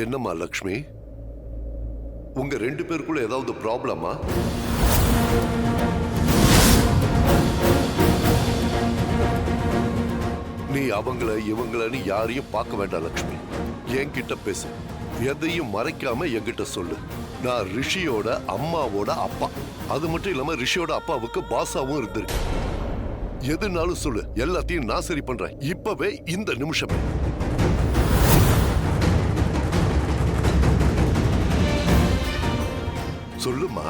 என்னம்மா லக்ஷ்மி, உங்க 2 பேருக்குள்ள ஏதாவது ப்ராப்ளமா? நீ அவங்கள இவங்களன்னு யாரையும் பார்க்க வேண்டாம் லக்ஷ்மி. என்கிட்ட பேசு. எதையும் மறைக்காம என்கிட்ட சொல்லு. நான் ரிஷியோட அம்மாவோட அப்பா. அது மட்டும் இல்லாம ரிஷியோட அப்பாவுக்கு பாஸாவும் இருந்திருக்கு. எதுனாலும் சொல்லு, எல்லாத்தையும் நான் சரி பண்றேன். இப்பவே, இந்த நிமிஷமே. சொல்லுமா,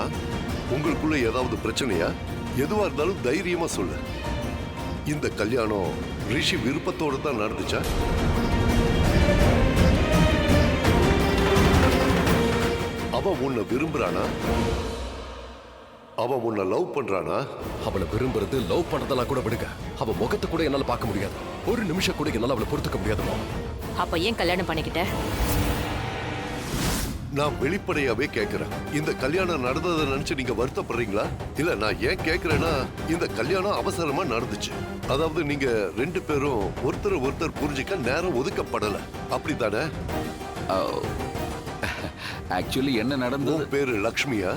உங்களுக்குள்ள ஏதாவது பிரச்சனையா? எதுவா இருந்தாலும் தைரியமா சொல்லு. இந்த கல்யாணம் ரிஷி விருப்பத்தோடு தான் நடந்துச்சா? அவன் உன்னை விரும்புறானா? அவன் உன்னை லவ் பண்றானா? அவளை விரும்புறது, லவ் பண்றதெல்லாம் கூட விடுங்க. அவ முகத்தை கூட என்னால பார்க்க முடியாது. ஒரு நிமிஷம் கூட என்னால அவளை பொறுத்துக்க முடியாதுமா. அப்ப ஏன் கல்யாணம் பண்ணிக்கிட்ட? நான் வெளிப்படையாவே கேட்கிறேன். இந்த கல்யாணம் நடந்ததை நினைச்சு நீங்க வருத்தப்படுறீங்களா? இல்ல, நான் ஏன் கேட்கிறேன்னா, இந்த கல்யாணம் அவசரமா நடந்துச்சு. அதாவது நீங்க 2 பேரும் ஒருத்தர் புரிஞ்சுக்க நேரம் ஒதுக்கப்படல, அப்படித்தானே? ஆக்சுவலி என்ன நடந்தது? பேரு லக்ஷ்மியா?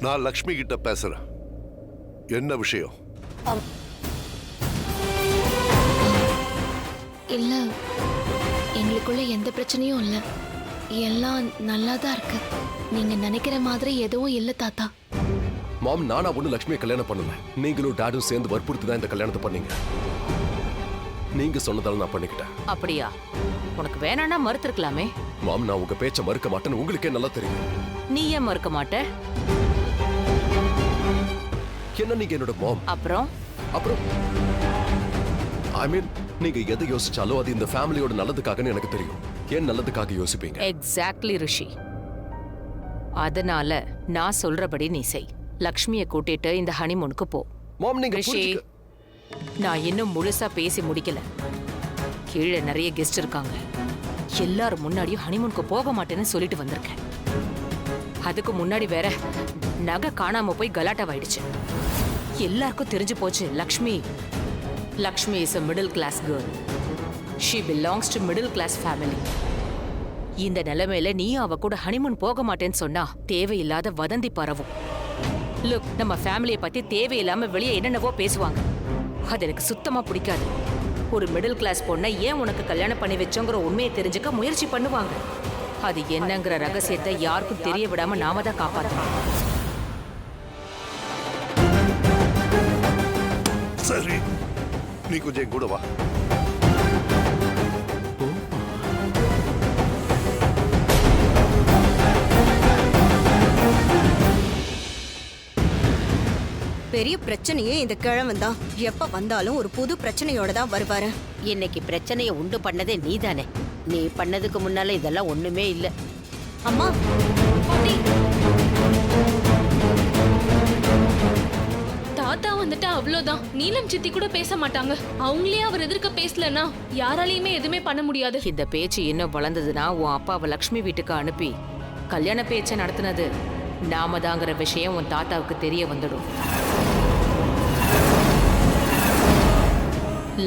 நான் லக்ஷ்மி கிட்ட பேசுறேன். என்ன விஷயம்? இல்ல, எங்களுக்குள்ள எந்த பிரச்சனையும் இல்ல. எல்லாம் நல்லா தான் இருக்கு. நீங்க நினைக்கிற மாதிரி எதுவும் இல்ல தாத்தா. மாம், நானா ஒண்ணு லக்ஷ்மியை கல்யாணம் பண்ணல. நீங்களும் டாடும் சேர்ந்து வற்புறுத்தி தான் இந்த கல்யாணத்தை பண்ணீங்க. நீங்க சொன்னதால நான் பண்ணிக்கிட்டேன். அப்படியா? உனக்கு வேணாம்னா மறுத்திருக்கலாமே. மாம், நான் உங்க பேச்ச மறுக்க மாட்டேன்னு உங்களுக்கே நல்லா தெரியும். நீ ஏன் மறுக்க மாட்ட? என்ன நீங்க என்னோட மாம். அப்புறம் ஐ மீன், நீங்க எதை யோசிச்சாலும் அது இந்த ஃபேமிலியோட நல்லதுக்காகன்னு எனக்கு தெரியும். ஏன் நல்லதுக்காக யோசிப்பீங்க? எக்ஸாக்ட்லி ரிஷி. அதனால நான் சொல்றபடி நீ செய். லக்ஷ்மியை கூட்டிட்டு இந்த ஹனிமூனுக்கு போ. மாம், நீங்க ரிஷி, நான் இன்னும் முழுசா பேசி முடிக்கல. கீழே நிறைய கெஸ்ட் இருக்காங்க. எல்லாரும் முன்னாடியும் ஹனிமூனுக்கு போக மாட்டேன்னு சொல்லிட்டு வந்திருக்கேன். அதுக்கு முன்னாடி வேற நகை காணாம போய் கலாட்டாவாயிடுச்சு. எல்லாருக்கும் தெரிஞ்சு போச்சு Lakshmi is a middle class girl. She belongs to middle class family. இந்த நிலைமையில நீ அவ கூட ஹனிமூன் போக மாட்டேன்னு சொன்னா தேவையில்லாத வதந்தி பரவும். லுக், நம்ம ஃபேமிலியை பத்தி தேவையில்லாம வெளியே என்னென்னவோ பேசுவாங்க. அது எனக்கு சுத்தமா பிடிக்காது. ஒரு மிடில் கிளாஸ் பொண்ணை ஏன் உனக்கு கல்யாணம் பண்ணி வச்சோங்கிற உண்மையை தெரிஞ்சுக்க முயற்சி பண்ணுவாங்க. அது என்னங்கிற ரகசியத்தை யாருக்கும் தெரிய விடாம நாம தான் காப்பாற்றணும். சரி, நீ கொஞ்சம் என் கூட வா. பெரிய பிரச்சனையே இந்த கிழவன் தான். எப்ப வந்தாலும் ஒரு புது பிரச்சனையோட தான் வருவாரு. இன்னைக்கு பிரச்சனையை உண்டு பண்ணதே நீதானே. நீ பண்ணதுக்கு முன்னால இதெல்லாம் ஒண்ணுமே இல்ல. அம்மா, தாத்தா வந்துட்டா அவ்வளவுதான். நீலம் சித்தி கூட பேச மாட்டாங்க. அவங்களே அவர் எதிர்க்க பேசலன்னா யாராலையுமே எதுவுமே பண்ண முடியாது. இந்த பேச்சு இன்னும் வளர்ந்ததுன்னா உன் அப்பாவை லக்ஷ்மி வீட்டுக்கு அனுப்பி கல்யாண பேச்சை நடத்தினது நாம தாங்கிற விஷயம் உன் தாத்தாவுக்கு தெரிய வந்துடும்.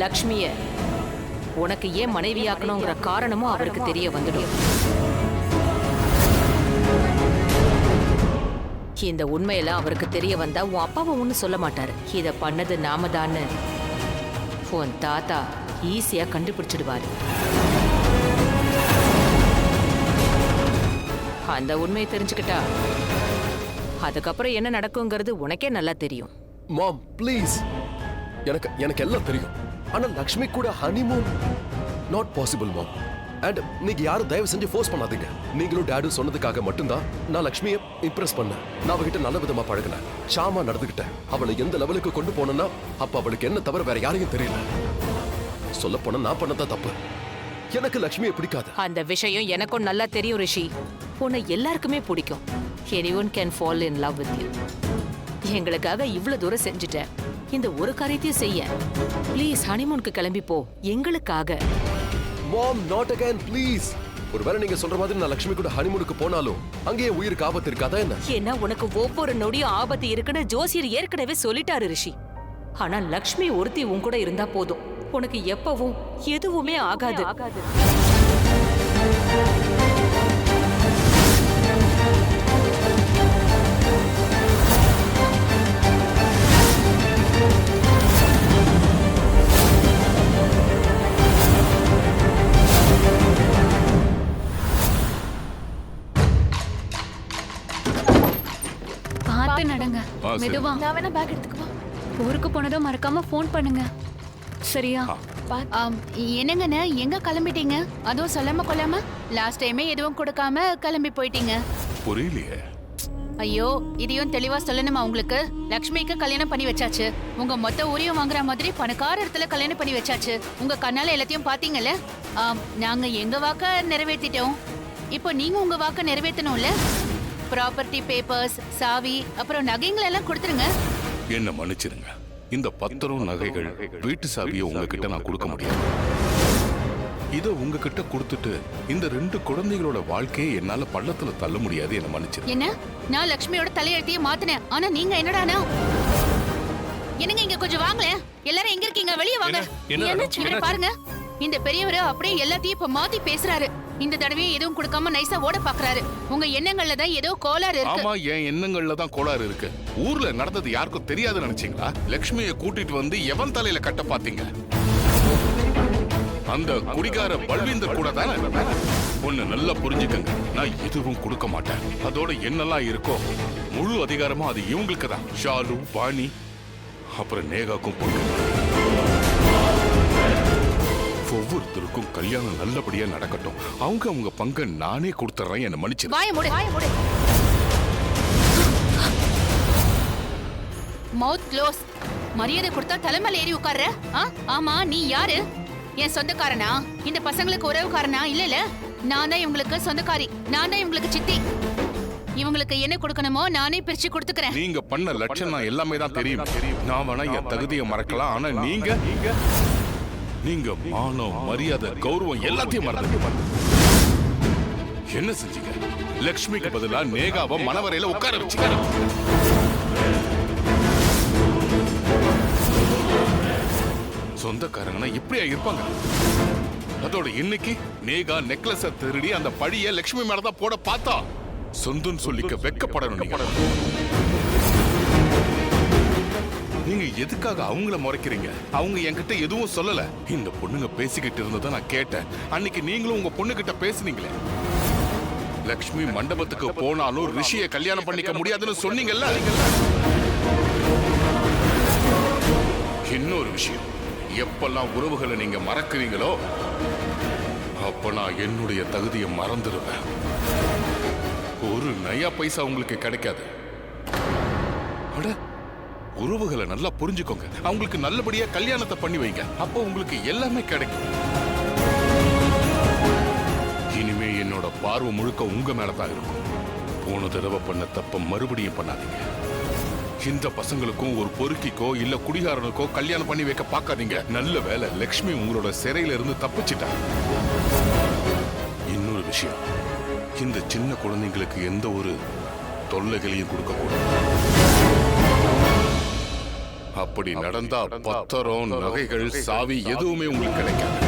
லக்ஷ்மிய உனக்கு ஏன் மனைவியாக்கணுங்கிற காரணமும் அவருக்கு தெரிய வந்துடும். இந்த உண்மையெல்லாம் அவருக்கு தெரிய வந்தா உன் அப்பாவை ஒன்னும் சொல்ல மாட்டாரு. இத பண்ணது நாம தான்னு உன் தாத்தா ஈஸியா கண்டுபிடிச்சிடுவாரு. அந்த உண்மையை தெரிஞ்சுக்கிட்டா அதுக்கப்புறம் என்ன நடக்குங்கிறது உனக்கே நல்லா தெரியும். Mom, please. எனக்கு எல்லாம் தெரியும். ஆனா லக்ஷ்மி கூட honeymoon not possible mom. And நீங்க யாரும் தயவு செஞ்சு ஃபோர்ஸ் பண்ணாதீங்க. நீங்களும் டாடும் சொன்னதுக்காக மட்டும்தான் நான் லக்ஷ்மியை இம்ப்ரெஸ் பண்ணேன். நான் அவகிட்ட நல்ல விதமா பழகினேன், ஷாமா நடந்துகிட்டேன். அவளை எந்த லெவலுக்கு கொண்டு போனேன்னா அப்ப அவளுக்கு என்ன தவிர வேற யாரையும் தெரியல. சொல்ல போனா நான் பண்ணதான் தப்பு. எனக்கு லக்ஷ்மியை பிடிக்காது. அந்த விஷயம் எனக்கும் நல்லா தெரியும் ரிஷி. உன்னை எல்லாருக்குமே பிடிக்கும். anyone can fall in love with you. எங்களுக்காக இவ்வளவு தூரம் செஞ்சுட்டேன். இந்த ஒரு காரியத்தையும் செய்ய ப்ளீஸ் ஹனிமூனுக்கு கிளம்பி போ, எங்களுக்காக. மாம், நாட் அகைன் ப்ளீஸ். ஒருவேளை நீங்க சொல்ற மாதிரி நான் லக்ஷ்மி கூட ஹனிமூனுக்கு போனாலும் அங்கேயே உயிருக்கு ஆபத்து இருக்காதா என்ன? ஏன்னா உனக்கு ஒவ்வொரு நொடியும் ஆபத்து இருக்குன்னு ஜோசியர் ஏற்கனவே சொல்லிட்டாரு ரிஷி. ஆனா லக்ஷ்மி ஒருத்தி உன் கூட இருந்தா போதும். உனக்கு எப்பவும் எதுவுமே ஆகாது. பார்த்து நடங்க. மெதுவா. நான் வேணா பேக் எடுத்துக்குவா. ஊருக்கு போனதும் மறக்காம ஃபோன் பண்ணுங்க. சரியா? என்னங்கண்ணே எங்க கிளம்பிட்டீங்க? அதுவும் சொல்லாம கொள்ளாம லாஸ்ட் டைமே எதுவும் கொடுக்காம கிளம்பி போயிட்டீங்க. புரியலையே. ஐயோ, இதையும் தெளிவா சொல்லணுமா உங்களுக்கு? லக்ஷ்மிக்கு கல்யாணம் பண்ணி வச்சாச்சு. உங்க மொத்த ஊரையும் வாங்குற மாதிரி பணக்கார இடத்துல கல்யாணம் பண்ணி வச்சாச்சு. உங்க கண்ணால எல்லாத்தையும் பாத்தீங்கல்ல? நாங்க எங்க வாக்க நிறைவேற்றிட்டோம். இப்போ நீங்க உங்க வாக்க நிறைவேற்றணும்ல? ப்ராப்பர்ட்டி பேப்பர்ஸ், சாவி, அப்புறம் நகைங்களை எல்லாம் கொடுத்துருங்க. என்ன மன்னிச்சிருங்க. இந்த பத்திரம், நகைகள், வீட்டு சாவியை உங்ககிட்ட நான் கொடுக்க முடியாது. இதை உங்ககிட்ட கொடுத்துட்டு இந்த 2 குழந்தைகளோட வாழ்க்கையை என்னால பள்ளத்துல தள்ள முடியாது. என்ன மன்னிச்சிரு. என்ன? நான் லக்ஷ்மியோட தலையெழுத்தையே மாத்தினேன். ஆனா நீங்க என்னடானா? என்னங்க இங்க கொஞ்சம் வாங்களேன். எல்லாரும் எங்க இருக்கீங்க? வெளியே வாங்க. என்ன பாருங்க, இந்த பெரியவர் அப்படியே எல்லாத்தையும் இப்ப மாத்தி பேசுறாரு. இந்த தடவையும் எதுவும் கொடுக்காம நைஸா ஓட பாக்குறாரு. உங்க எண்ணங்கள்ல தான் ஏதோ கோளாறு இருக்கு. ஆமா, என் எண்ணங்கள்ல தான் கோளாறு இருக்கு. ஊர்ல நடந்தது யாருக்கும் தெரியாதுன்னு நினைச்சீங்களா? லக்ஷ்மியை கூட்டிட்டு வந்து எவன் தலையில கட்ட பாத்தீங்க? அந்த குடிகார பல்வீந்தர் கூட தானே. ஒண்ணு நல்லா புரிஞ்சுக்கங்க, நான் எதுவும் கொடுக்க மாட்டேன். அதோட என்னெல்லாம் இருக்கோ முழு அதிகாரமா அது இவங்களுக்கு தான். ஷாலு, பாணி, அப்புறம் நேகாக்கும் பொண்ணு. ஒவ்வொருத்தருக்கும் கல்யாணம் நல்லபடியா நடக்கட்டும். அவங்க பங்கை நானே கொடுத்துறேன். என்ன மன்னிச்சு. மவுத் க்ளோஸ். மரியாதை கொடுத்தா தலைமையில ஏறி உட்கார்ற? ஆமா, நீ யாரு? என் சொந்தக்காரனா? இந்த பசங்களுக்கு உறவுக்காரனா? இல்ல, நான் தான் இவங்களுக்கு சொந்தக்காரி. நான் தான் இவங்களுக்கு சித்தி. இவங்களுக்கு என்ன கொடுக்கணுமோ நானே பிரிச்சு கொடுத்துக்கிறேன். நீங்க பண்ண லட்சணம் எல்லாமே தான் தெரியும். நான் வேணா என் தகுதியை மறக்கலாம், ஆனா நீங்க மானம், மரியாதை, கௌரவம் எல்லாத்தையும் மறந்து என்ன செஞ்சீங்க? லக்ஷ்மிக்கு பதிலா நேகாவை மனவரையில உட்கார வச்சுக்க. சொந்தக்காரங்கன்னா இப்படியா இருப்பாங்க? அதோட இன்னைக்கு நேகா நெக்லஸ திருடி அந்த பழிய லக்ஷ்மி மேலதான் போட பார்த்தா சொந்தம் சொல்லிக்க வெக்கப்படணும். நீங்க எதுக்காக அவங்கள முறைக்கிறீங்க? அவங்க என்கிட்ட எதுவும் சொல்லல. இந்த பொண்ணுங்க பேசிக்கிட்டு இருந்ததை நான் கேட்டேன். அன்னைக்கு நீங்களும் உங்க பொண்ணு கிட்ட பேசுனீங்களே. லக்ஷ்மி மண்டபத்துக்கு போனாலும் ரிஷியை கல்யாணம் பண்ணிக்க முடியாதுன்னு சொன்னீங்கல்ல. இன்னொரு விஷயம், எப்பெல்லாம் உறவுகளை நீங்க மறக்கிறீங்களோ அப்ப நான் என்னுடைய தகுதியை மறந்துடுவேன். ஒரு நயா பைசா உங்களுக்கு கிடைக்காது. அட, உறவுகளை நல்லா புரிஞ்சுக்கோங்க. அவங்களுக்கு நல்லபடியா கல்யாணத்தை பண்ணி வைங்க. அப்போ உங்களுக்கு எல்லாமே கிடைக்கும். இனிமே என்னோட பார்வை முழுக்க உங்க மேலதான் இருக்கும். போன தடவை பண்ண தப்ப மறுபடியும் பண்ணாதீங்க. இந்த பசங்களுக்கும் ஒரு பொறுக்கிக்கோ இல்ல குடிகாரனுக்கோ கல்யாணம் பண்ணி வைக்க பார்க்காதீங்க. நல்ல வேலை, லக்ஷ்மி உங்களோட சிறையில இருந்து தப்பிச்சிட்டா. இன்னொரு விஷயம், இந்த சின்ன குழந்தைங்களுக்கு எந்த ஒரு தொல்லைகளையும் கொடுக்க கூடாது. அப்படி நடந்தா பத்திரம், நகைகள், சாவி எதுவுமே உங்களுக்கு கிடைக்காது.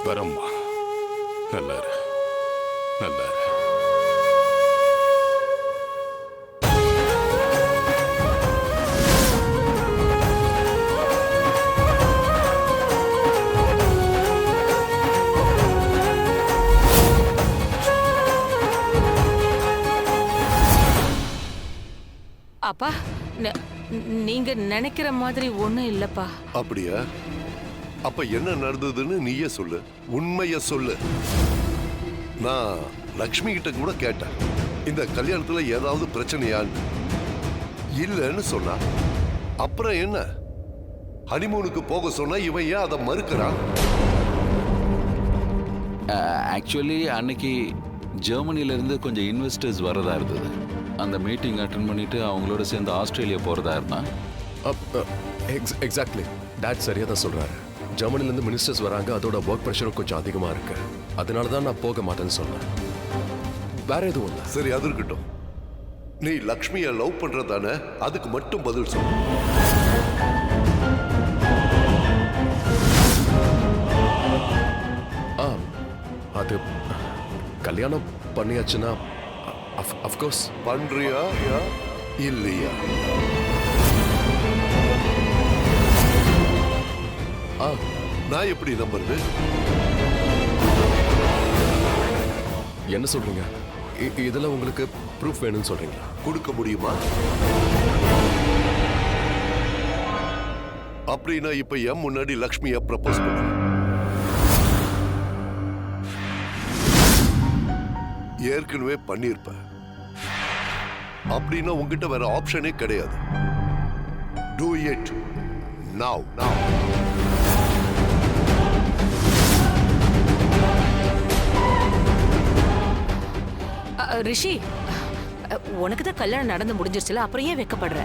வரம்மா, நல்லாரு, நல்லாரு. அப்பா, நீங்க நினைக்கிற மாதிரி ஒண்ணும் இல்லப்பா. அப்படியா? அப்ப என்ன நடந்ததுன்னு நீயே சொல்லு, உண்மைய சொல்லு. நான் லக்ஷ்மி கிட்ட கூட கேட்டேன், இந்த கல்யாணத்துல ஏதாவது பிரச்சனையான்னு. இல்லைன்னு சொன்னா. அப்புறம் என்ன? ஹனிமூனுக்கு போக சொன்னா இவன் ஏன் அதை மறுக்கிறான்? ஆக்சுவலி அன்னைக்கு ஜெர்மனில இருந்து கொஞ்சம் இன்வெஸ்டர்ஸ் வரதா இருந்தது. அந்த மீட்டிங் அட்டெண்ட் பண்ணிட்டு அவங்களோட சேர்ந்து ஆஸ்திரேலியா போறதா இருந்தா. எக்ஸாக்ட்லி, டாட் சரியா தான் சொல்றாரு. ஜெர்மனில இருந்து மினிஸ்டர்ஸ் வராங்க, அதோட ஒர்க் ப்ரெஷரும் கொஞ்சம் அதிகமா இருக்கு. அதனால தான் நான் போக மாட்டேன்னு சொன்னேன். வேற எதுவும் இல்லை. சரி, அது இருக்கட்டும். நீ லக்ஷ்மியை லவ் பண்றதானே? அதுக்கு மட்டும் பதில் சொல்லு. அது கல்யாணம் பண்ணியாச்சுன்னா அஃப்கோர்ஸ். பண்றியா இல்லையா? நான் எப்படி நம்புறது? என்ன சொல்றீங்க? இதுல உங்களுக்கு ப்ரூஃப் வேணும்னு சொல்றீங்களா? கொடுக்க முடியுமா? அப்படின்னா இப்ப என் முன்னாடி லக்ஷ்மியை ப்ரப்போஸ் பண்ணு. ஏற்கனவே பண்ணிருப்ப. அப்படின்னா உங்ககிட்ட வேற ஆப்ஷனே கிடையாது. Do it now. ரிஷி, உனக்கு தான் கல்யாணம் நடந்து முடிஞ்சிருச்சுல, அப்புறம் ஏன் வெக்கப்படுற?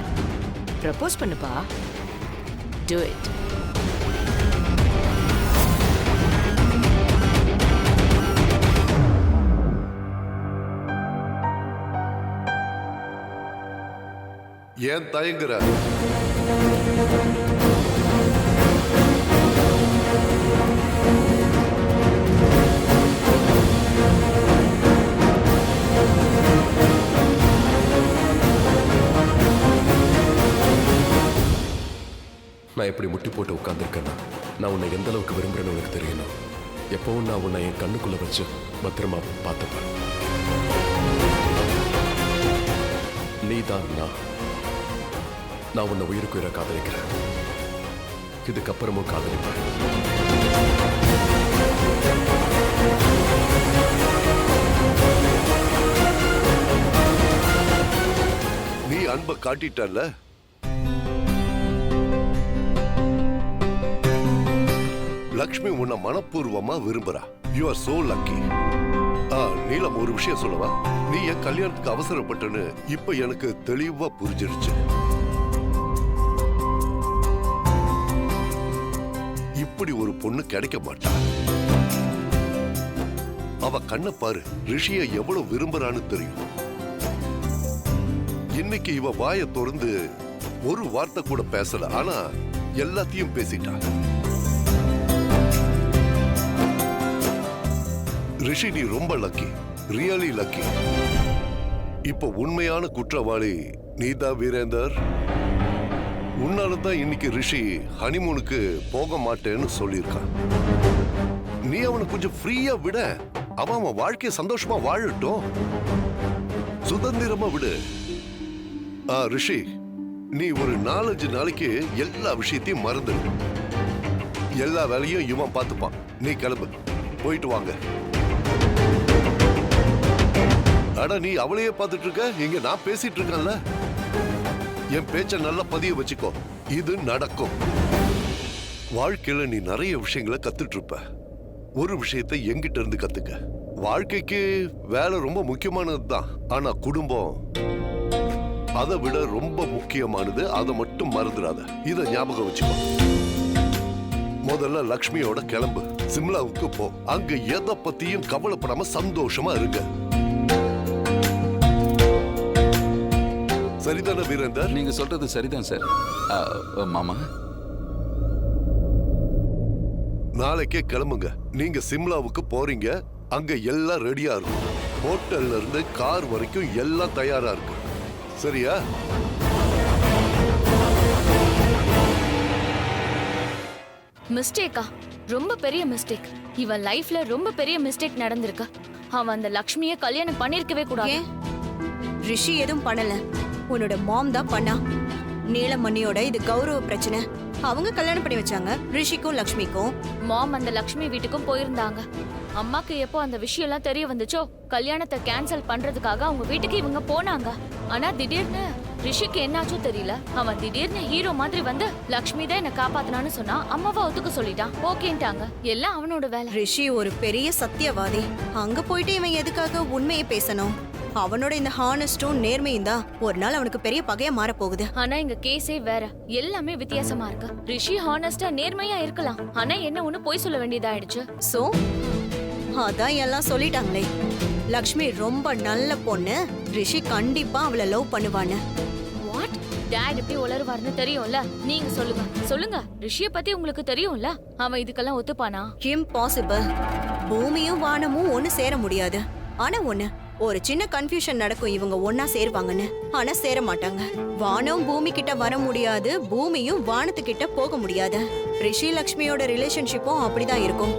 ப்ரப்போஸ் பண்ணுப்பா. Do it. ஏன் தயங்குற? நான் எப்படி முட்டி போட்டு உட்கார்ந்துருக்கேன்னா, நான் உன்னை எந்த அளவுக்கு விரும்புறேன்னு உனக்கு தெரியணும். எப்பவும் நான் உன்னை என் கண்ணுக்குள்ள வச்சு பத்திரமா பார்த்துப்பேன். நீதான் நான் உன்னை உயிருக்கு உயிரை காதலிக்கிறேன். இதுக்கப்புறமும் காதலிப்பேன். நீ அன்பை காட்டிட்டல்ல? லக்ஷ்மி உன்னை மனப்பூர்வமா விரும்புறா. You are so lucky. Neelam, ஒரு விஷயம் சொல்லவா? நீ என் கல்யாணத்துக்கு அவசரப்பட்டன்னு இப்ப எனக்கு தெளிவா புரிஞ்சிருச்சு. இப்படி ஒரு பொண்ணு கிடைக்க மாட்டா. அவ கண்ணை பாரு, ரிஷிய எவ்வளவு விரும்புறான்னு தெரியும். இன்னைக்கு இவ வாயை திறந்து ஒரு வார்த்தை கூட பேசல, ஆனா எல்லாத்தையும் பேசிட்டா. ரிஷி, நீ ரொம்ப லக்கி, ரியலி லக்கி. இப்ப உண்மையான குற்றவாளி நீதான் வீரேந்தர். உன்னாலதான் இன்னைக்கு ரிஷி ஹனிமூனுக்கு போக மாட்டேன்னு சொல்லியிருக்கான். நீ அவனை கொஞ்சம் ஃப்ரீயா விட. அவன் வாழ்க்கைய சந்தோஷமா வாழட்டும். சுதந்திரமா விடு. ரிஷி, நீ ஒரு 4-5 நாளைக்கு எல்லா விஷயத்தையும் மறந்துடு. எல்லா வேலையும் இவன் பார்த்துப்பான். நீ கிளம்பு, போயிட்டு வாங்க. அட, நீ அவளையே பார்த்துட்டு இருக்க, இங்க நான் பேசிட்டு இருக்கேன்ல. என் பேச்ச நல்லா பதிய வச்சுக்கோ. இது நடக்கும். வாழ்க்கையில நீ நிறைய விஷயங்களை கத்துட்டு இருப்ப. ஒரு விஷயத்தை எங்கிட்ட இருந்து கத்துக்க. வாழ்க்கைக்கு வேலை ரொம்ப முக்கியமானது தான், ஆனா குடும்பம் அதை விட ரொம்ப முக்கியமானது. அதை மட்டும் மறந்துடாத. இத ஞாபகம் வச்சுக்கோ. முதல்ல லக்ஷ்மியோட கிளம்பு, சிம்லாவுக்கு போ. அங்க எதை பத்தியும் கவலைப்படாம சந்தோஷமா இருங்க. சரிதானே வீரேந்தர்? நீங்க சொல்றது சரிதான் சார். மாமா, நாளைக்கே கிளம்புங்க. நீங்க சிம்லாவுக்கு போறீங்க. அங்க எல்லாம் ரெடியா இருக்கும். ஹோட்டல்ல இருந்து கார் வரைக்கும் எல்லாம் தயாரா இருக்கு. சரியா? மிஸ்டேக்கா? ரொம்ப பெரிய மிஸ்டேக். இவன் லைஃப்ல ரொம்ப பெரிய மிஸ்டேக் நடந்திருக்கு. அவன் அந்த லக்ஷ்மியை கல்யாணம் பண்ணிருக்கவே கூடாது. ரிஷி எதுவும் பண்ணல, உன்னோட மாம் தான் பண்ணா. நீலமணியோட இது கௌரவ பிரச்சனை. அவங்க கல்யாணம் பண்ணி வச்சாங்க, ரிஷிக்கும் லக்ஷ்மிக்கும். மாம் அந்த லக்ஷ்மி வீட்டுக்கும் போயிருந்தாங்க. அம்மாக்கு எப்போ அந்த விஷயம் எல்லாம் தெரிய வந்துச்சோ, கல்யாணத்தை கேன்சல் பண்றதுக்காக அவங்க வீட்டுக்கு இவங்க போனாங்க. ஆனா திடீர்னு ரிஷிக்கு என்னாச்சோ தெரியல, அவன் திடீர்னு ஹீரோ மாதிரி வந்து லக்ஷ்மி தான் என்ன காப்பாத்தினான்னு சொன்னா அம்மாவை ஒத்துக்க சொல்லிட்டான். ஓகேன்ட்டாங்க. எல்லாம் அவனோட வேலை. ரிஷி ஒரு பெரிய சத்தியவாதி. அங்க போயிட்டு இவன் எதுக்காக உண்மையை பேசணும்? அவனோட இந்த ஹானஸ்டும் நேர்மையும் தான் ஒரு நாள் அவனுக்கு பெரிய பகையா மாற போகுது. ஆனா இங்க கேஸே வேற. எல்லாமே வித்தியாசமா இருக்கு. ரிஷி ஹானஸ்டா நேர்மையா இருக்கலாம், ஆனா என்ன ஒண்ணு போய் சொல்ல வேண்டியதாயிடுச்சு. சோ அதான் எல்லாம் சொல்லிட்டாங்களே. லக்ஷ்மி ரொம்ப நல்ல பொண்ணு, ரிஷி கண்டிப்பா அவளை லவ் பண்ணுவான்னு. வாட்? டாட் எப்படி உளறுவாருன்னு தெரியும்ல? நீங்க சொல்லுங்க சொல்லுங்க. ரிஷிய பத்தி உங்களுக்கு தெரியும்ல? அவன் இதுக்கெல்லாம் ஒத்துப்பானா? இம்பாசிபிள். பூமியும் வானமும் ஒண்ணு சேர முடியாது. ஆனா ஒண்ணு, ஒரு சின்ன கன்ஃபியூஷன் நடக்கும் இவங்க ஒன்னா சேருவாங்கன்னு. ஆனா சேர மாட்டாங்க. வானம் பூமி கிட்ட வர முடியாது, பூமியும் வானத்துக்கிட்ட போக முடியாது. ரிஷி லக்ஷ்மியோட ரிலேஷன்ஷிப்பும் அப்படிதான் இருக்கும்.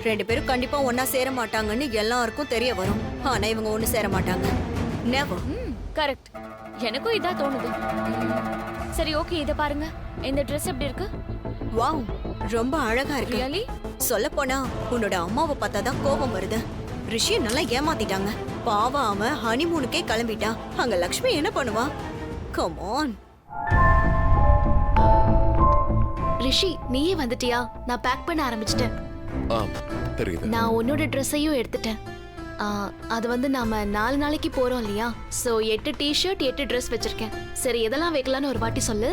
2 பேரும் கண்டிப்பா ஒன்னா சேர மாட்டாங்கன்னு எல்லாருக்கும் தெரிய வரும். ஆனா இவங்க ஒண்ணு சேர மாட்டாங்க. நெவர். கரெக்ட். எனக்கும் இதான் தோணுது. சரி ஓகே, இத பாருங்க. இந்த Dress எப்படி இருக்கு? வாவ், ரொம்ப அழகா இருக்கு. ரியலி? சொல்லப் போனா உன்னோட அம்மாவை பார்த்தாதான் கோபம் வருது. ரிஷிய நல்லா ஏமாத்திட்டாங்க. பாவம், அவன் ஹனிமூனுக்கே கிளம்பிட்டான். அங்க லக்ஷ்மி என்ன பண்ணுவா? Come on. ரிஷி, நீயே வந்துட்டியா? நான் பேக் பண்ண ஆரம்பிச்சிட்டேன். தெரியுது. நான் உன்னோட ட்ரெஸ்ஸையும் எடுத்துட்டேன். அது வந்து நாம 4 நாளைக்கு போறோம் இல்லையா? சோ 8 டிஷர்ட் 8 ட்ரெஸ் வச்சிருக்கேன். சரி, எதெல்லாம் வைக்கலாம்னு ஒரு வாட்டி சொல்லு.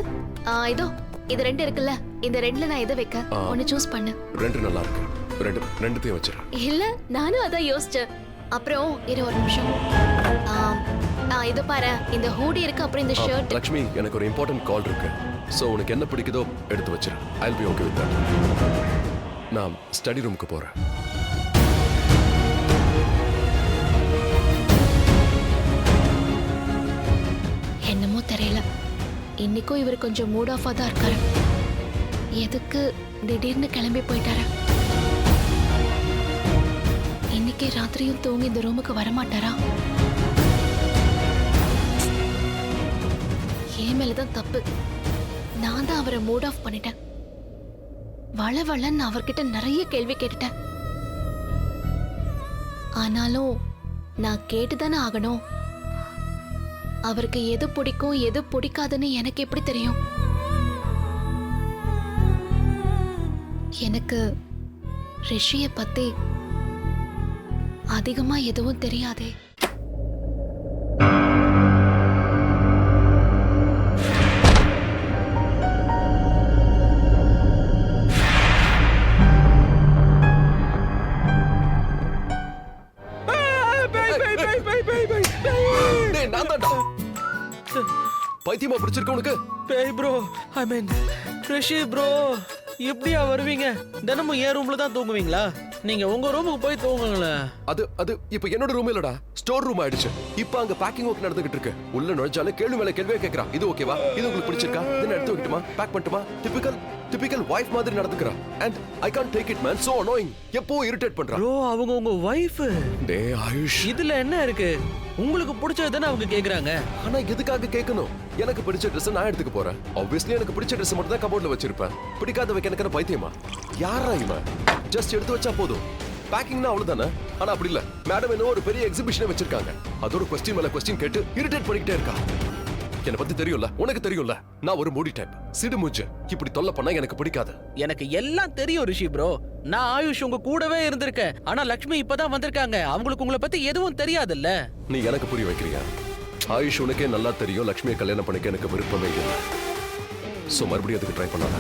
இதோ இது 2 இருக்குல்ல, இந்த 2ல நான் எதை வைக்க? ஒன்னு சூஸ் பண்ணு. 2 நல்லா இருக்கு. ரெண்டுத்தையும் வச்சிரு. இல்ல, நானும் அதான் யோசிச்சேன். அப்புறம் இரு ஒரு நிமிஷம். இத பாரு, இந்த ஹூடி இருக்கு, அப்புறம் இந்த ஷர்ட். லக்ஷ்மி, எனக்கு ஒரு இம்பார்ட்டன்ட் கால் இருக்கு. சோ உனக்கு என்ன பிடிக்குதோ எடுத்து வச்சிரு. I will be okay with that. நான் ஸ்டடி ரூமுக்கு போறேன். என்னமோ தெரியல, இன்னைக்கும் இவர் கொஞ்சம் மூட் ஆஃபா தான் இருக்காரு. எதுக்கு திடீர்னு கிளம்பி போயிட்டாரு? இன்னைக்கு ராத்திரியும் தூங்கி இந்த ரூமுக்கு வரமாட்டாரா? என் மேலதான் தப்பு. நான் தான் அவரை மூட் ஆஃப் பண்ணிட்டேன். வளவளன்னு அவர்கிட்ட நிறைய கேள்வி கேட்டுட்டேன். ஆனாலும் நான் கேட்டுதானே ஆகணும். அவருக்கு எது பிடிக்கும் எது பிடிக்காதுன்னு எனக்கு எப்படி தெரியும்? எனக்கு ரிஷியை பத்தி அதிகமா எதுவும் தெரியாதே. பைத்தியமா பிடிச்சிருக்க உனக்கு? பேய் ப்ரோ, ஐ மீன் ரிஷி ப்ரோ, எப்படியா வருவீங்க? தினமும் என் ரூம்ல தான் தூங்குவீங்களா? நீங்க உங்க ரூமுக்கு போய் தூங்குங்களேன். அது இப்ப என்னோட ரூம் இல்லடா, ஸ்டோர் ரூம் ஆயிடுச்சு. இப்ப அங்க பேக்கிங் ஒர்க் நடந்துகிட்டு இருக்கு. உள்ள நுழைச்சாலே கேள்வி மேல கேள்வியே கேக்குறா. இது ஓகேவா? இது உங்களுக்கு பிடிச்சிருக்கா? இதை எடுத்து வைக்கட்டுமா? பேக் பண்ணட்டுமா? டிபிக்கல் வைஃப் மாதிரி நடந்துக்கிறா. And I can't take it man, so annoying. எப்போ இரிட்டேட் பண்றா. ப்ரோ, அவங்க உங்க வைஃப். டேய் ஆயுஷ், இதுல என்ன இருக்கு? உங்களுக்கு பிடிச்சது தானே அவங்க கேக்குறாங்க. ஆனா எதுக்காக கேட்கணும்? எனக்கு பிடிச்ச ட்ரெஸ் நான் எடுத்துக்க போறேன். ஆப்வியஸ்லி எனக்கு பிடிச்ச ட்ரெஸ் மட்டும் தான் கபோர்ட்ல வச்சிருப்பேன். பிடிக்காத வைக்க எனக்கு பைத்தியமா? யாரா இவன்? ஜஸ்ட் எடுத்து வச்சா போதும். பேக்கிங்னா அவ்வளவுதானே. ஆனா அப்படி இல்ல. மேடம் என்ன ஒரு பெரிய எக்ஸிபிஷனை வச்சிருக்காங்க. அதோட क्वेश्चन மேல क्वेश्चन கேட்டு இரிட்டேட் பண்ணிக்கிட்டே இருக்கா. என்ன பத்தி தெரியும்ல, உனக்கு தெரியும்ல, நான் ஒரு மூடி டைப். சிடு மூச்சு இப்படி தொல்லை பண்ணா எனக்கு பிடிக்காது. எனக்கு எல்லாம் தெரியும் ரிஷி ப்ரோ. நான் ஆயுஷ் உங்க கூடவே இருந்திருக்கேன். ஆனா லக்ஷ்மி இப்பதான் வந்திருக்காங்க. அவங்களுக்கு உங்களை பத்தி எதுவும் தெரியாதுல்ல. நீ எனக்கு புரிய வைக்கிறியா? ஆயுஷ் உனக்கே நல்லா தெரியும் லக்ஷ்மியை கல்யாணம் பண்ணிக்க எனக்கு விருப்பமே இல்லை. சோ மறுபடியும் அதுக்கு ட்ரை பண்ணாத.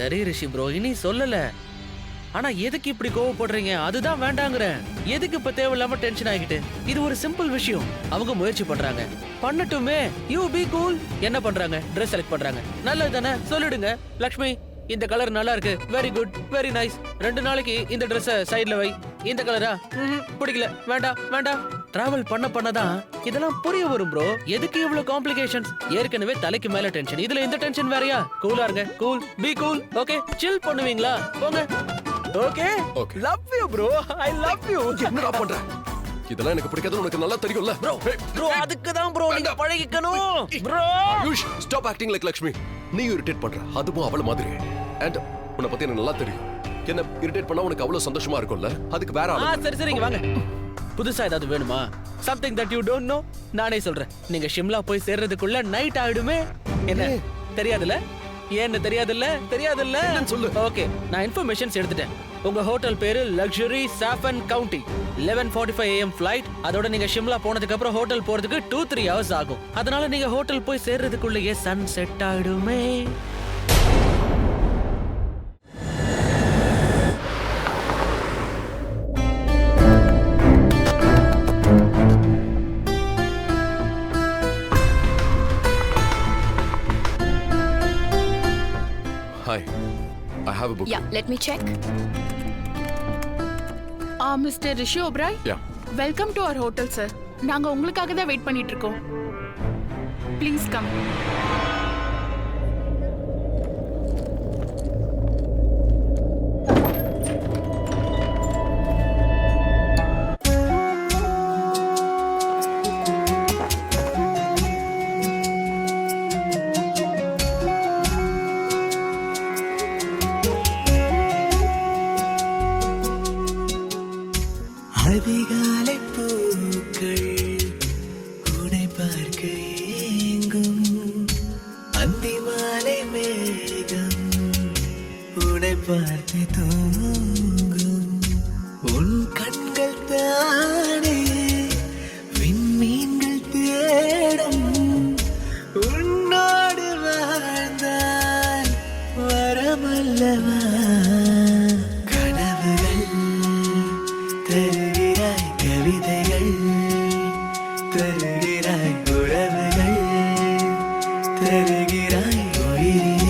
சரி ரிஷி ப்ரோ, இனி சொல்லல. ஆனா எதுக்கு இப்படி கோவப்படுறீங்க? அதுதான் வேண்டாங்கிறேன். எதுக்கு இப்ப தேவையில்லாம டென்ஷன் ஆகிட்டு? இது ஒரு சிம்பிள் விஷயம். அவங்க முயற்சி பண்றாங்க, பண்ணட்டுமே. You be cool. என்ன பண்றாங்க? Dress செலக்ட் பண்றாங்க. நல்லது தானே, சொல்லிடுங்க. லக்ஷ்மி, இந்த கலர் நல்லா இருக்கு, வெரி குட், வெரி நைஸ். 2 நாளைக்கு இந்த Dress சைடுல வை. இந்த கலரா பிடிக்கல, வேண்டாம் வேண்டாம். டிராவல் பண்ணதான் இதெல்லாம் புரிய வரும் ப்ரோ. எதுக்கு இவ்வளவு காம்ப்ளிகேஷன்ஸ்? ஏற்கனவே தலைக்கு மேல டென்ஷன், இதுல இந்த டென்ஷன் வேறயா? கூலா இருங்க, கூல், பி கூல். ஓகே, சில் பண்ணுவீங்களா? போங்க. Okay, love you bro, I love you. என்னடா பண்ற? இதெல்லாம் எனக்கு பிடிக்காது, உனக்கு நல்லா தெரியும்ல. ப்ரோ அதுக்கு தான் ப்ரோ நீங்க பழகிக்கணும். Bro யூஷ், stop acting like Lakshmi. நீ இரிட்டேட் பண்ற, அதுவும் அவள மாதிரி. அண்ட் உன்னை பத்தி எனக்கு நல்லா தெரியும். என்ன இரிட்டேட் பண்ணா உனக்கு அவ்வளவு சந்தோஷமா இருக்கும்ல. அதுக்கு வேற ஆளு. சரி சரிங்க, வாங்க. புதுசா ஏதாவது வேணுமா? Something that you don't know. நானே சொல்றேன். நீங்க ஷிம்லா போய் சேர்றதுக்குள்ள நைட் ஆயிடுமே. என்ன தெரியாதுல்ல? ஏன்னு தெரியாதுல்ல சொல்லு. ஓகே, நான் இன்ஃபர்மேஷன்ஸ் எடுத்துட்டேன். உங்க ஹோட்டல் பேரு லக்ஸுரி சாஃபன் கவுண்டி. 11:45 AM flight. அதோட நீங்க ஷிம்லா போனதுக்கு அப்புறம் ஹோட்டல் போறதுக்கு 2-3 hours ஆகும். அதனால நீங்க ஹோட்டல் போய் சேர்றதுக்குள்ளேயே சன் செட் ஆயிடுமே. have a book. Yeah, let me check. Mister Rishi Oberoi, Yeah. Welcome to our hotel sir. நாங்க உங்களுக்காக தான் வெயிட் பண்ணிட்டு இருக்கோம். Please come. அதிகாலை பூக்கள் உன்னை பார்க்க ஏங்கும், அந்தி மாலை மேகம் உன்னை பார்த்து தூங்கும். உன் கண்கள் தானே விண்மீன்கள் தேடும், உன்னோடு வாழ்ந்தால் வரமல்லவா. தருகிறாய் கவிதைகள், தருகிறாய் உறவுகள், தருகிறாய் உயிரினை.